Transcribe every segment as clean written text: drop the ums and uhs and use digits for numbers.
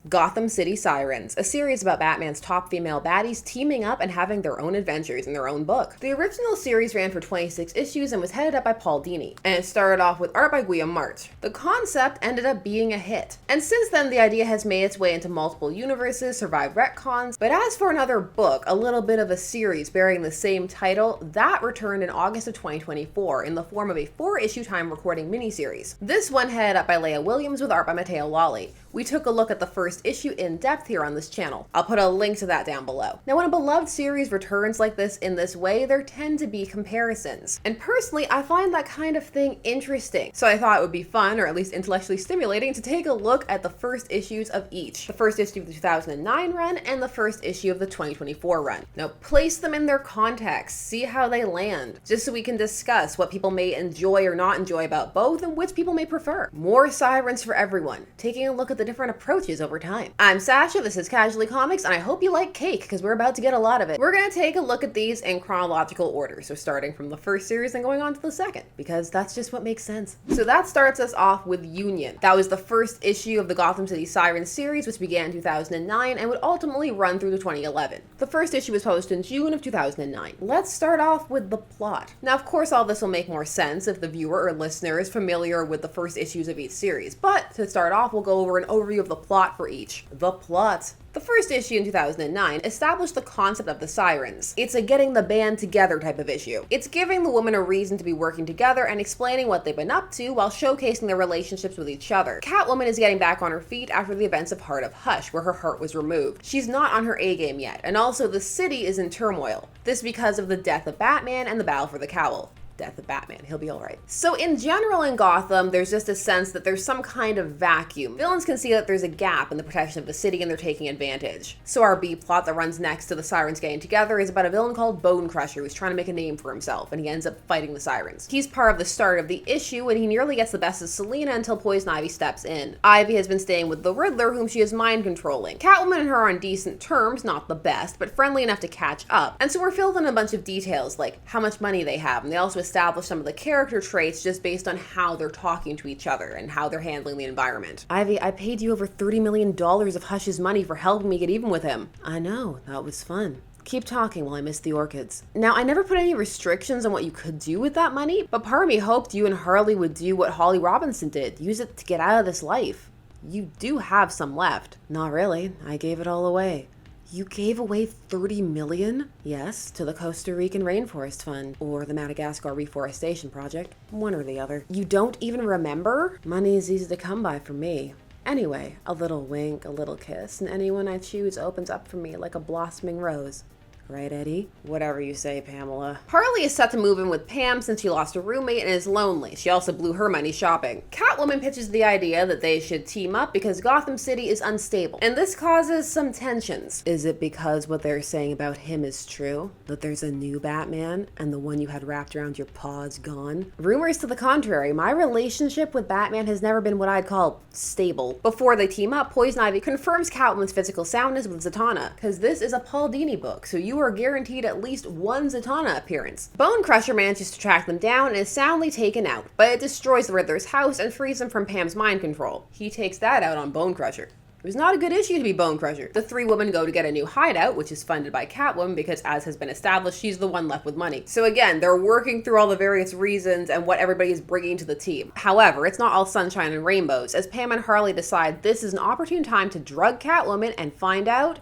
Gotham City Sirens, a series about Batman's top female baddies teaming up and having their own adventures in their own book. The original series ran for 26 issues and was headed up by Paul Dini, and it started off with art by Guillaume March. The concept ended up being a hit, and since then the idea has made its way into multiple universes, survived retcons, but as for another book, a little bit of a series bearing the same title, that returned in August of 2024 in the form of a 4-issue time recording miniseries. This one headed up by Leah Williams with art by Matteo Lolli. We took a look at the first issue in depth here on this channel. I'll put a link to that down below. Now, when a beloved series returns like this in this way, there tend to be comparisons. And personally, I find that kind of thing interesting. So I thought it would be fun, or at least intellectually stimulating, to take a look at the first issues of each. The first issue of the 2009 run and the first issue of the 2024 run. Now, place them in their context, see how they land, just so we can discuss what people may enjoy or not enjoy about both and which people may prefer. More sirens for everyone, taking a look at the different approaches over time. I'm Sasha, this is Casually Comics, and I hope you like cake, because we're about to get a lot of it. We're gonna take a look at these in chronological order, so starting from the first series and going on to the second, because that's just what makes sense. So that starts us off with Union. That was the first issue of the Gotham City Sirens series, which began in 2009 and would ultimately run through to 2011. The first issue was published in June of 2009. Let's start off with the plot. Now, of course, all this will make more sense if the viewer or listener is familiar with the first issues of each series, but to start off, we'll go over an overview of the plot for each. The plot. The first issue in 2009 established the concept of the Sirens. It's a getting the band together type of issue. It's giving the women a reason to be working together and explaining what they've been up to while showcasing their relationships with each other. Catwoman is getting back on her feet after the events of Heart of Hush, where her heart was removed. She's not on her A game yet, and also the city is in turmoil. This because of the death of Batman and the battle for the cowl. Death of Batman. He'll be all right. So in general in Gotham, there's just a sense that there's some kind of vacuum. Villains can see that there's a gap in the protection of the city and they're taking advantage. So our B plot that runs next to the Sirens getting together is about a villain called Bone Crusher who's trying to make a name for himself, and he ends up fighting the Sirens. He's part of the start of the issue, and he nearly gets the best of Selina until Poison Ivy steps in. Ivy has been staying with the Riddler, whom she is mind controlling. Catwoman and her are on decent terms, not the best, but friendly enough to catch up. And so we're filled in a bunch of details, like how much money they have, and they also establish some of the character traits just based on how they're talking to each other and how they're handling the environment. Ivy, I paid you over $30 million of Hush's money for helping me get even with him. I know, that was fun. Keep talking while I miss the orchids. Now, I never put any restrictions on what you could do with that money, but part of me hoped you and Harley would do what Holly Robinson did, use it to get out of this life. You do have some left. Not really, I gave it all away. You gave away $30 million? Yes, to the Costa Rican Rainforest Fund, or the Madagascar Reforestation Project, one or the other. You don't even remember? Money is easy to come by for me. Anyway, a little wink, a little kiss, and anyone I choose opens up for me like a blossoming rose. Right, Eddie? Whatever you say, Pamela. Harley is set to move in with Pam since she lost her roommate and is lonely. She also blew her money shopping. Catwoman pitches the idea that they should team up because Gotham City is unstable, and this causes some tensions. Is it because what they're saying about him is true? That there's a new Batman, and the one you had wrapped around your paw is gone? Rumors to the contrary. My relationship with Batman has never been what I'd call stable. Before they team up, Poison Ivy confirms Catwoman's physical soundness with Zatanna, because this is a Paul Dini book, so you are guaranteed at least one Zatanna appearance. Bone Crusher manages to track them down and is soundly taken out, but it destroys the Riddler's house and frees him from Pam's mind control. He takes that out on Bone Crusher. It was not a good issue to be Bone Crusher. The three women go to get a new hideout, which is funded by Catwoman because, as has been established, she's the one left with money. So again, they're working through all the various reasons and what everybody is bringing to the team. However, it's not all sunshine and rainbows, as Pam and Harley decide this is an opportune time to drug Catwoman and find out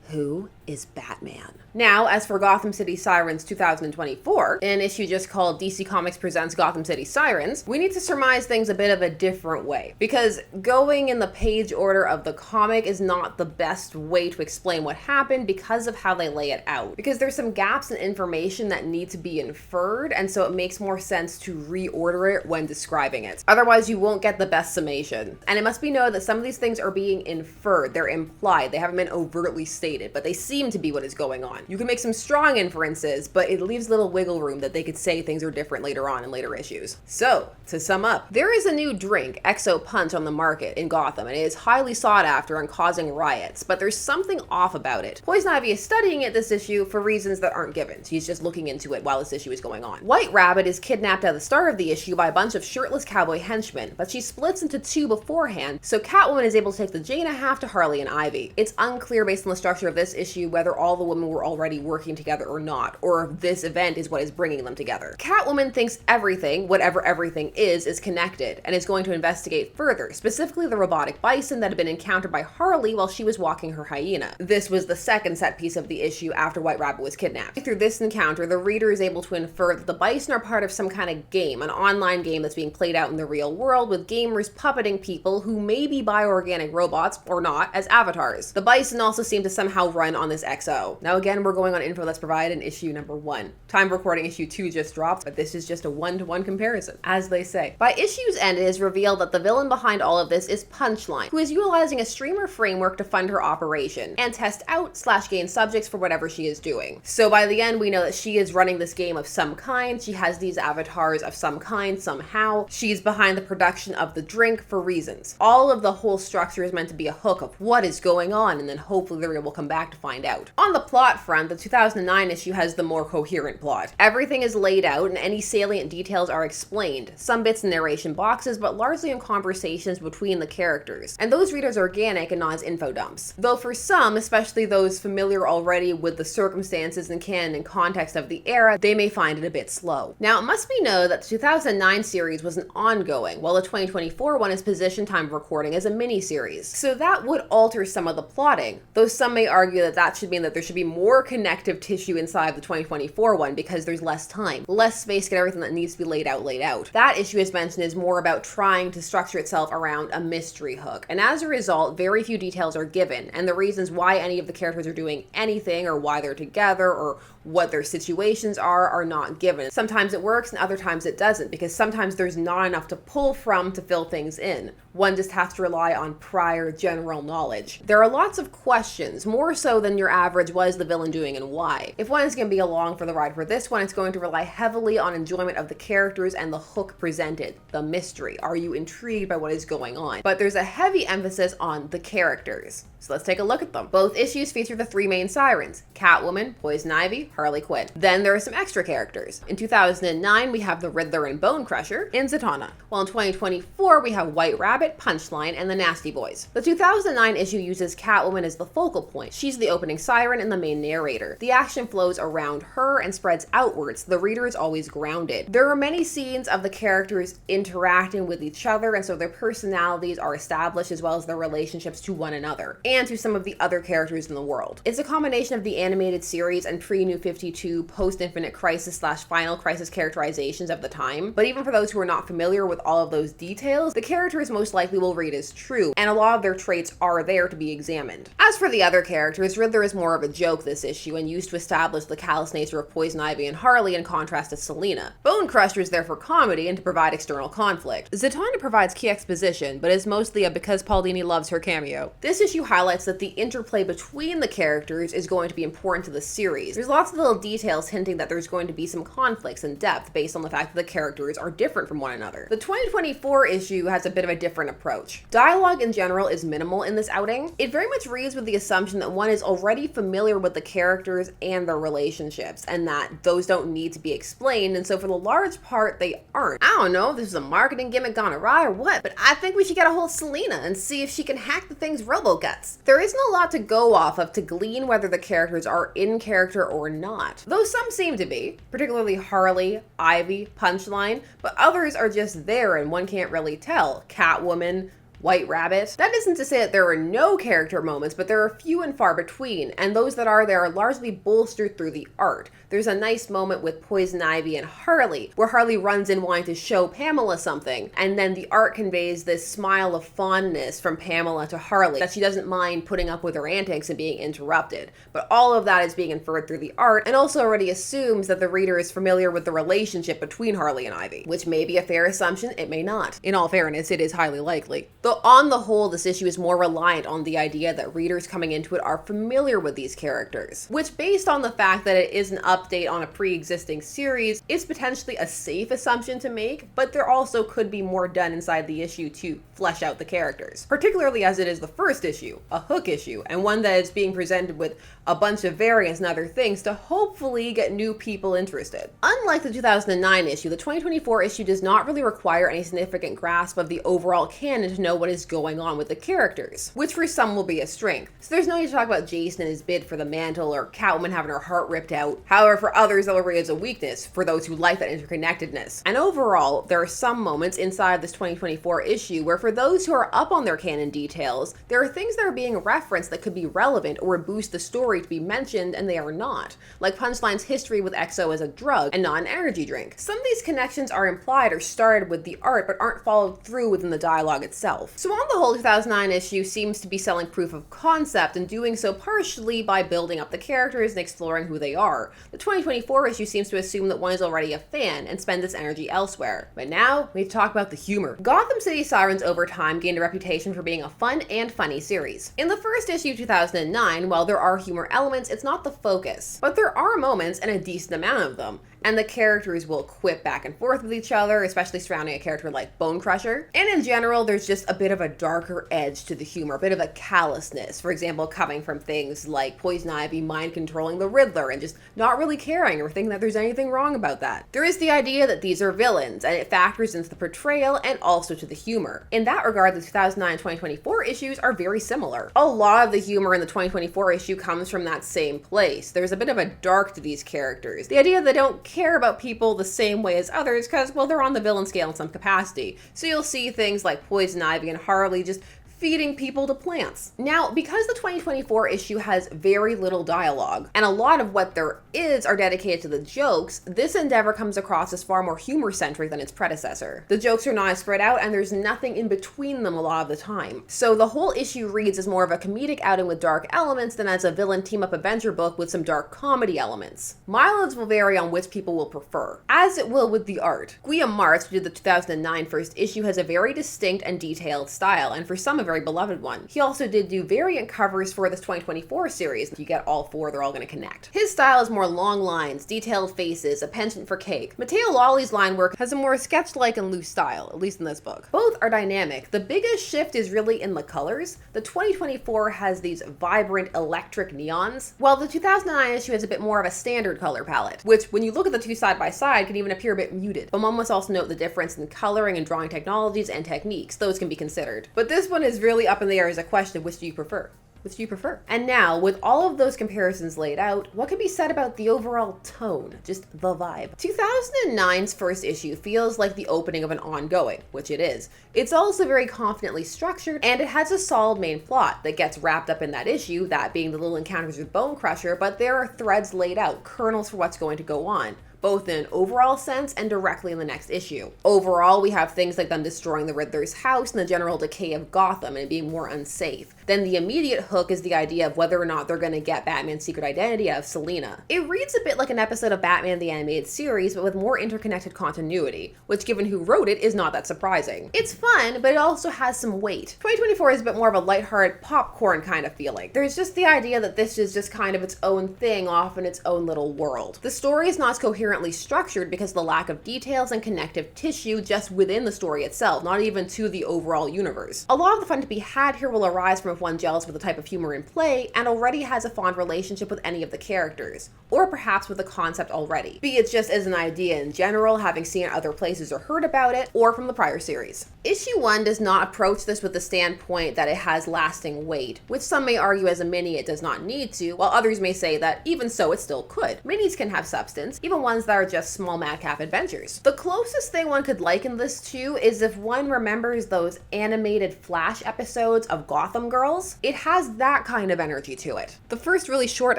who is Batman. Now, as for Gotham City Sirens 2024, an issue just called DC Comics Presents Gotham City Sirens, we need to surmise things a bit of a different way, because going in the page order of the comic is not the best way to explain what happened because of how they lay it out. Because there's some gaps in information that need to be inferred, and so it makes more sense to reorder it when describing it. Otherwise, you won't get the best summation. And it must be noted that some of these things are being inferred, they're implied, they haven't been overtly stated, but they seem seem to be what is going on. You can make some strong inferences, but it leaves little wiggle room that they could say things are different later on in later issues. So, to sum up, there is a new drink, XO Punch, on the market in Gotham, and it is highly sought after and causing riots, but there's something off about it. Poison Ivy is studying it this issue for reasons that aren't given. She's just looking into it while this issue is going on. White Rabbit is kidnapped at the start of the issue by a bunch of shirtless cowboy henchmen, but she splits into two beforehand, so Catwoman is able to take the Jane half to Harley and Ivy. It's unclear based on the structure of this issue whether all the women were already working together or not, or if this event is what is bringing them together. Catwoman thinks everything, whatever everything is connected, and is going to investigate further, specifically the robotic bison that had been encountered by Harley while she was walking her hyena. This was the second set piece of the issue after White Rabbit was kidnapped. Through this encounter, the reader is able to infer that the bison are part of some kind of game, an online game that's being played out in the real world, with gamers puppeting people who may be bioorganic robots, or not, as avatars. The bison also seem to somehow run on this XO. Now again, we're going on info that's provided in issue number 1. Time recording issue 2 just dropped, but this is just a one-to-one comparison, as they say. By issue's end, it is revealed that the villain behind all of this is Punchline, who is utilizing a streamer framework to fund her operation, and test out / gain subjects for whatever she is doing. So by the end, we know that she is running this game of some kind, she has these avatars of some kind somehow, she's behind the production of the drink for reasons. All of the whole structure is meant to be a hook of what is going on, and then hopefully the reader will come back to find out. On the plot front, the 2009 issue has the more coherent plot. Everything is laid out and any salient details are explained, some bits in narration boxes, but largely in conversations between the characters. And those read as organic and not as info dumps. Though for some, especially those familiar already with the circumstances and canon and context of the era, they may find it a bit slow. Now, it must be known that the 2009 series was an ongoing, while the 2024 one is positioned time of recording as a mini-series. So that would alter some of the plotting, though some may argue that that should mean that there should be more connective tissue inside the 2024 one because there's less time, less space to get everything that needs to be laid out. That issue, as mentioned, is more about trying to structure itself around a mystery hook, and as a result, very few details are given, and the reasons why any of the characters are doing anything, or why they're together, or what their situations are not given. Sometimes it works and other times it doesn't, because sometimes there's not enough to pull from to fill things in. One just has to rely on prior general knowledge. There are lots of questions, more so than your average what is the villain doing and why. If one is going to be along for the ride for this one, it's going to rely heavily on enjoyment of the characters and the hook presented, the mystery. Are you intrigued by what is going on? But there's a heavy emphasis on the characters. So let's take a look at them. Both issues feature the three main sirens: Catwoman, Poison Ivy, Harley Quinn. Then there are some extra characters. In 2009, we have the Riddler and Bone Crusher in Zatanna, while in 2024, we have White Rabbit, Punchline, and the Nasty Boys. The 2009 issue uses Catwoman as the focal point. She's the opening siren and the main narrator. The action flows around her and spreads outwards. The reader is always grounded. There are many scenes of the characters interacting with each other, and so their personalities are established as well as their relationships to one another, and to some of the other characters in the world. It's a combination of the animated series and pre-New 52 post-Infinite Crisis / Final Crisis characterizations of the time, but even for those who are not familiar with all of those details, the characters most likely will read as true, and a lot of their traits are there to be examined. As for the other characters, Riddler is more of a joke this issue and used to establish the callous nature of Poison Ivy and Harley in contrast to Selina. Bone Crusher is there for comedy and to provide external conflict. Zatanna provides key exposition, but is mostly a because Paul Dini loves her cameo. This issue highlights that the interplay between the characters is going to be important to the series. There's lots of little details hinting that there's going to be some conflicts and depth based on the fact that the characters are different from one another. The 2024 issue has a bit of a different approach. Dialogue in general is minimal in this outing. It very much reads with the assumption that one is already familiar with the characters and their relationships, and that those don't need to be explained, and so for the large part, they aren't. I don't know if this is a marketing gimmick gone awry or what, but I think we should get a hold of Selina and see if she can hack the thing's robo-guts. There isn't a lot to go off of to glean whether the characters are in character or not, though some seem to be, particularly Harley, Ivy, Punchline, but others are just there and one can't really tell. Catwoman, White Rabbit. That isn't to say that there are no character moments, but there are few and far between, and those that are there are largely bolstered through the art. There's a nice moment with Poison Ivy and Harley, where Harley runs in wanting to show Pamela something, and then the art conveys this smile of fondness from Pamela to Harley, that she doesn't mind putting up with her antics and being interrupted. But all of that is being inferred through the art, and also already assumes that the reader is familiar with the relationship between Harley and Ivy, which may be a fair assumption, it may not. In all fairness, it is highly likely. Though So on the whole, this issue is more reliant on the idea that readers coming into it are familiar with these characters, which, based on the fact that it is an update on a pre-existing series, is potentially a safe assumption to make, but there also could be more done inside the issue to flesh out the characters, particularly as it is the first issue, a hook issue, and one that is being presented with a bunch of variants and other things to hopefully get new people interested. Unlike the 2009 issue, the 2024 issue does not really require any significant grasp of the overall canon to know what is going on with the characters, which for some will be a strength. So there's no need to talk about Jason and his bid for the mantle or Catwoman having her heart ripped out. However, for others, that will read as a weakness for those who like that interconnectedness. And overall, there are some moments inside this 2024 issue where for those who are up on their canon details, there are things that are being referenced that could be relevant or would boost the story to be mentioned, and they are not. Like Punchline's history with EXO as a drug and not an energy drink. Some of these connections are implied or started with the art but aren't followed through within the dialogue itself. So on the whole, 2009 issue seems to be selling proof of concept and doing so partially by building up the characters and exploring who they are. The 2024 issue seems to assume that one is already a fan and spends its energy elsewhere. But now, we need to talk about the humor. Gotham City Sirens over time gained a reputation for being a fun and funny series. In the first issue of 2009, while there are humor elements, it's not the focus. But there are moments, and a decent amount of them, and the characters will quip back and forth with each other, especially surrounding a character like Bone Crusher. And in general, there's just a bit of a darker edge to the humor, a bit of a callousness, for example, coming from things like Poison Ivy mind controlling the Riddler and just not really caring or thinking that there's anything wrong about that. There is the idea that these are villains, and it factors into the portrayal and also to the humor. In that regard, the 2009-2024 issues are very similar. A lot of the humor in the 2024 issue comes from that same place. There's a bit of a dark to these characters. The idea that they don't care about people the same way as others because, well, they're on the villain scale in some capacity. So you'll see things like Poison Ivy and Harley just feeding people to plants. Now, because the 2024 issue has very little dialogue, and a lot of what there is are dedicated to the jokes, this endeavor comes across as far more humor-centric than its predecessor. The jokes are not as spread out, and there's nothing in between them a lot of the time. So the whole issue reads as more of a comedic outing with dark elements than as a villain team-up adventure book with some dark comedy elements. Mileage will vary on which people will prefer, as it will with the art. Guillaume Martz, who did the 2009 first issue, has a very distinct and detailed style, and for some a very beloved one. He also did do variant covers for this 2024 series. If you get all four, they're all going to connect. His style is more long lines, detailed faces, a penchant for cake. Matteo Lolli's line work has a more sketch-like and loose style, at least in this book. Both are dynamic. The biggest shift is really in the colors. The 2024 has these vibrant electric neons, while the 2009 issue has a bit more of a standard color palette, which when you look at the two side by side can even appear a bit muted. But one must also note the difference in coloring and drawing technologies and techniques. Those can be considered. But this one is really up in the air as a question of which do you prefer? Which do you prefer? And now, with all of those comparisons laid out, what can be said about the overall tone, just the vibe? 2009's first issue feels like the opening of an ongoing, which it is. It's also very confidently structured, and it has a solid main plot that gets wrapped up in that issue, that being the little encounters with Bone Crusher, but there are threads laid out, kernels for what's going to go on, both in an overall sense and directly in the next issue. Overall, we have things like them destroying the Riddler's house and the general decay of Gotham and it being more unsafe. Then the immediate hook is the idea of whether or not they're going to get Batman's secret identity out of Selina. It reads a bit like an episode of Batman the Animated Series, but with more interconnected continuity, which given who wrote it is not that surprising. It's fun, but it also has some weight. 2024 is a bit more of a lighthearted popcorn kind of feeling. There's just the idea that this is just kind of its own thing off in its own little world. The story is not as coherently structured because of the lack of details and connective tissue just within the story itself, not even to the overall universe. A lot of the fun to be had here will arise from if one gels with the type of humor in play and already has a fond relationship with any of the characters, or perhaps with the concept already, be it just as an idea in general, having seen it other places or heard about it, or from the prior series. Issue 1 does not approach this with the standpoint that it has lasting weight, which some may argue as a mini it does not need to, while others may say that even so it still could. Minis can have substance, even ones that are just small madcap adventures. The closest thing one could liken this to is if one remembers those animated Flash episodes of Gotham Girls. It has that kind of energy to it. The first really short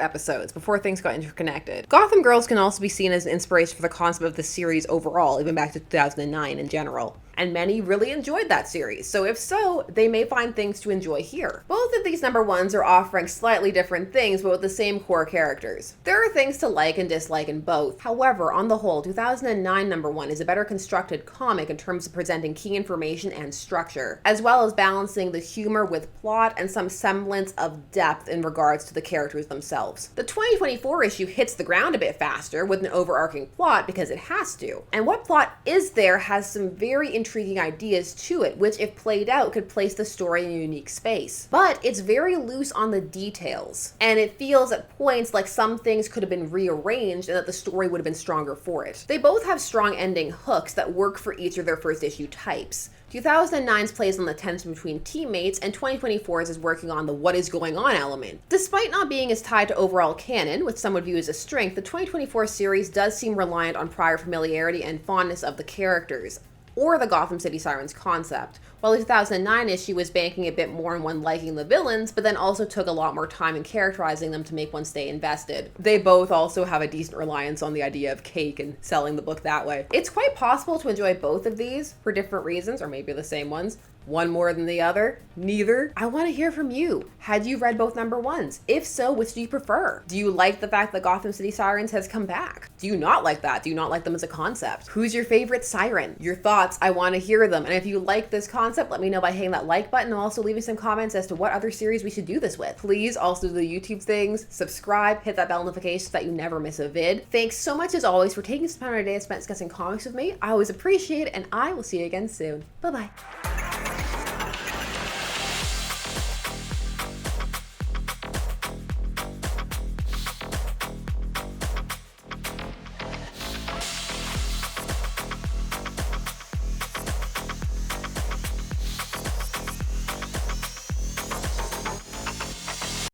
episodes before things got interconnected. Gotham Girls can also be seen as an inspiration for the concept of the series overall, even back to 2009 in general. and many really enjoyed that series, so if so, they may find things to enjoy here. Both of these number ones are offering slightly different things, but with the same core characters. There are things to like and dislike in both. However, on the whole, 2009 number one is a better constructed comic in terms of presenting key information and structure, as well as balancing the humor with plot and some semblance of depth in regards to the characters themselves. The 2024 issue hits the ground a bit faster with an overarching plot because it has to. And what plot is there has some very intriguing ideas to it, which if played out could place the story in a unique space. But it's very loose on the details, and it feels at points like some things could have been rearranged and that the story would have been stronger for it. They both have strong ending hooks that work for each of their first issue types. 2009's plays on the tension between teammates, and 2024's is working on the what is going on element. Despite not being as tied to overall canon, which some would view as a strength, the 2024 series does seem reliant on prior familiarity and fondness of the characters, or the Gotham City Sirens concept, while the 2009 issue was banking a bit more on one liking the villains, but then also took a lot more time in characterizing them to make one stay invested. They both also have a decent reliance on the idea of cake and selling the book that way. It's quite possible to enjoy both of these for different reasons, or maybe the same ones. One more than the other? Neither? I want to hear from you. Had you read both number ones? If so, which do you prefer? Do you like the fact that Gotham City Sirens has come back? Do you not like that? Do you not like them as a concept? Who's your favorite siren? Your thoughts, I want to hear them. And if you like this concept, let me know by hitting that like button, and also leaving some comments as to what other series we should do this with. Please also do the YouTube things, subscribe, hit that bell notification so that you never miss a vid. Thanks so much as always for taking some time out of your day spent discussing comics with me. I always appreciate it, and I will see you again soon. Bye-bye.